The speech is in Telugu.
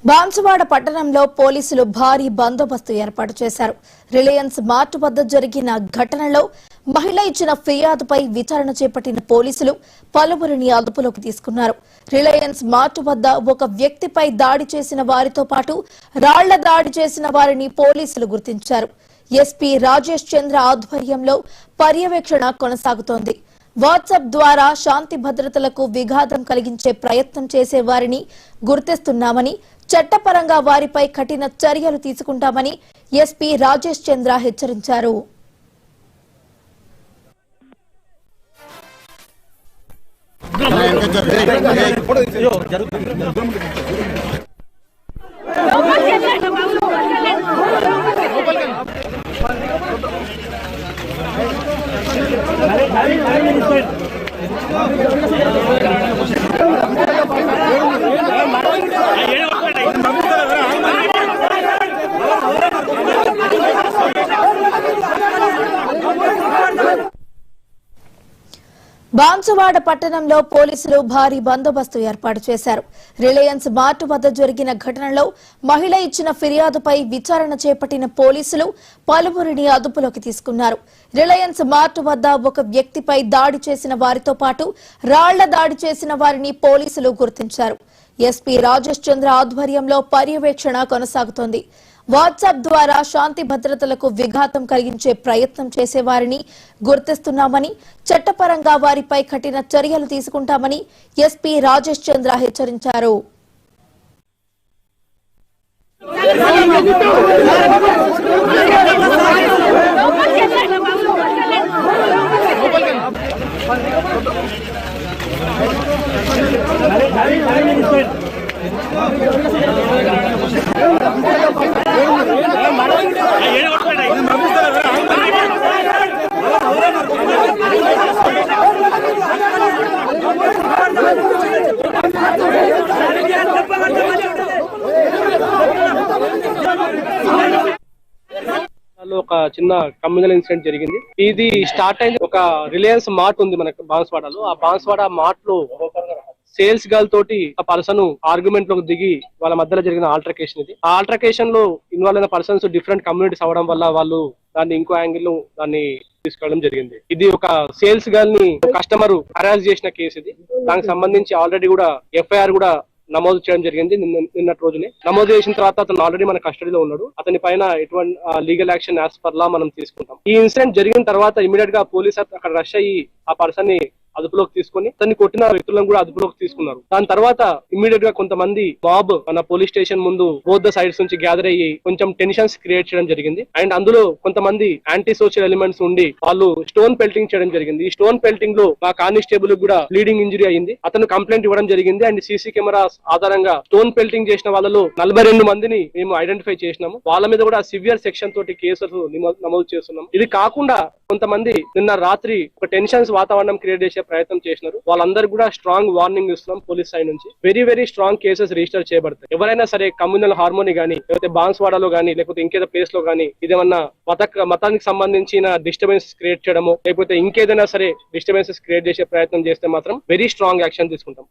బాన్సువాడ పట్టణంలో పోలీసులు భారీ బందోబస్తు ఏర్పాటు చేశారు. రిలయన్స్ మార్ట్ వద్ద జరిగిన ఘటనలో మహిళ ఇచ్చిన ఫిర్యాదుపై విచారణ చేపట్టిన పోలీసులు పలువురిని అదుపులోకి తీసుకున్నారు. రిలయన్స్ మార్ట్ వద్ద ఒక వ్యక్తిపై దాడి చేసిన వారితో పాటు రాళ్ల దాడి చేసిన వారిని పోలీసులు గుర్తించారు. ఎస్పీ రాజేష్ చంద్ర ఆధ్వర్యంలో పర్యవేక్షణ కొనసాగుతోంది. వాట్సాప్ ద్వారా శాంతి భద్రతలకు విఘాతం కలిగించే ప్రయత్నం చేసే వారిని గుర్తిస్తున్నామని, చట్టపరంగా వారిపై కఠిన చర్యలు తీసుకుంటామని ఎస్పీ రాజేష్ చంద్ర హెచ్చరించారు. బాన్సువాడ పట్టణంలో పోలీసులు భారీ బందోబస్తు ఏర్పాటు చేశారు. రిలయన్స్ మార్ట్ వద్ద జరిగిన ఘటనలో మహిళ ఇచ్చిన ఫిర్యాదుపై విచారణ చేపట్టిన పోలీసులు పలువురిని అదుపులోకి తీసుకున్నారు. రిలయన్స్ మార్ట్ వద్ద ఒక వ్యక్తిపై దాడి చేసిన వారితో పాటు రాళ్ల దాడి చేసిన వారిని పోలీసులు గుర్తించారు. ఎస్పీ రాజేష్ చంద్ర ఆధ్వర్యంలో పర్యవేక్షణ కొనసాగుతోంది. వాట్సాప్ ద్వారా శాంతి భద్రతలకు విఘాతం కలిగించే ప్రయత్నం చేసే వారిని గుర్తిస్తున్నామని, చట్టపరంగా వారిపై కఠిన చర్యలు తీసుకుంటామని ఎస్పీ రాజేష్ చంద్ర హెచ్చరించారు. ఒక చిన్న కమ్యూనల్ ఇన్సిడెంట్ జరిగింది. ఇది స్టార్ట్ అయింది ఒక రిలయన్స్ మార్ట్ ఉంది మనకు బాన్సువాడలో. ఆ బాన్సువాడ మార్ట్ లో సేల్స్ గర్ల్ తోటి ఆ పర్సన్ ఆర్గ్యుమెంట్ లోకి దిగి వాళ్ళ మధ్యలో జరిగిన ఆల్టర్కేషన్ ఇది. ఆ ఆల్టర్కేషన్ లో ఇన్వాల్వ్ అయిన పర్సన్స్ డిఫరెంట్ కమ్యూనిటీస్ అవడం వల్ల వాళ్ళు దాన్ని ఇంకో యాంగిల్ లో దాన్ని తీసుకెళ్ళడం జరిగింది. ఇది ఒక సేల్స్ గర్ల్ ని కస్టమర్ హరాస్ చేసిన కేసు ఇది. దానికి సంబంధించి ఆల్రెడీ కూడా ఎఫ్ఐఆర్ కూడా నమోదు చేయడం జరిగింది. నిన్నటి రోజునే నమోదు చేసిన తర్వాత అతను ఆల్రెడీ మన కస్టడీలో ఉన్నాడు. అతని పైన ఎటువంటి legal action as per law మనం తీసుకుంటాం. ఈ ఇన్సిడెంట్ జరిగిన తర్వాత ఇమీడియట్ గా పోలీస్ అక్కడ రష్ అయ్యి ఆ పర్సన్ ని అదుపులోకి తీసుకుని అతన్ని కొట్టిన వ్యక్తులను కూడా అదుపులోకి తీసుకున్నారు. దాని తర్వాత ఇమ్మీడియట్ గా కొంతమంది మాబ్ మన పోలీస్ స్టేషన్ ముందు బోత్ ద సైడ్స్ నుంచి గ్యాదర్ అయ్యి కొంచెం టెన్షన్స్ క్రియేట్ చేయడం జరిగింది. అండ్ అందులో కొంతమంది యాంటీ సోషల్ ఎలిమెంట్స్ ఉండి వాళ్ళు స్టోన్ పెల్టింగ్ చేయడం జరిగింది. ఈ స్టోన్ పెల్టింగ్ లో మా కానిస్టేబుల్ కూడా బ్లీడింగ్ ఇంజరీ అయింది. అతను కంప్లైంట్ ఇవ్వడం జరిగింది. అండ్ సీసీ కెమెరాస్ ఆధారంగా స్టోన్ పెల్టింగ్ చేసిన వాళ్ళలో 42 మందిని మేము ఐడెంటిఫై చేసినాము. వాళ్ళ మీద కూడా సివియర్ సెక్షన్ తోటి కేసులు నమోదు చేస్తున్నాం. ఇది కాకుండా కొంతమంది నిన్న రాత్రి ఒక టెన్షన్స్ వాతావరణం క్రియేట్ చేసే ప్రయత్నం చేసినారు. వాళ్ళందరూ కూడా స్ట్రాంగ్ వార్నింగ్ ఇస్తున్నాం పోలీస్ సైడ్ నుంచి. వెరీ స్ట్రాంగ్ కేసెస్ రిజిస్టర్ చేయబడతాయి. ఎవరైనా సరే కమ్యూనల్ హార్మోని గానీ, లేకపోతే బాన్సువాడలో గానీ, లేకపోతే ఇంకేదో ప్లేస్ లో గానీ ఇదేమన్నా మతానికి సంబంధించిన డిస్టర్బెన్స్ క్రియేట్ చేయడమో, లేకపోతే ఇంకేదైనా సరే డిస్టర్బెన్సెస్ క్రియేట్ చేసే ప్రయత్నం చేస్తే మాత్రం వెరీ స్ట్రాంగ్ యాక్షన్ తీసుకుంటాం.